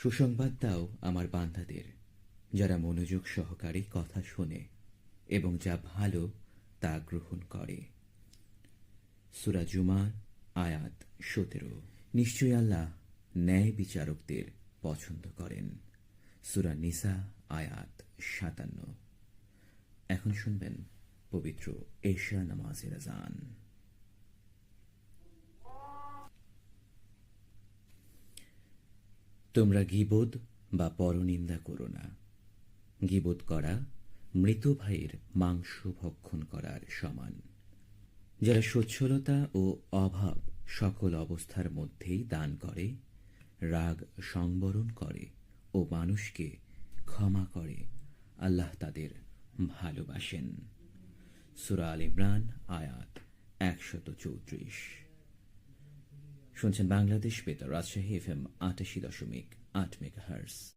সুসংবাদ দাও আমার বান্দাদের, যারা মনোযোগ সহকারে কথা শোনে এবং যা ভালো তা গ্রহণ করে। সূরা জুমা আয়াত ১৭। নিশ্চয়ই আল্লাহ ন্যায় বিচারকদের পছন্দ করেন। সূরা নিসা আয়াত ৫৭। এখন শুনবেন পবিত্র এশা নামাজের আযান। তোমরা গীবত বা পরনিন্দা করো না। গীবত করা মৃত ভাইয়ের মাংস ভক্ষণ করার সমান। যারা সচ্ছলতা ও অভাব সকল অবস্থার মধ্যেই দান করে, রাগ সংবরণ করে ও মানুষকে ক্ষমা করে, আল্লাহ তাদের ভালোবাসেন। সূরা আল ইমরান আয়াত ১৩৪। শুনছেন বাংলাদেশ বেতার রাজশাহী FM ৮৮.৮ মেগাহার্টজ।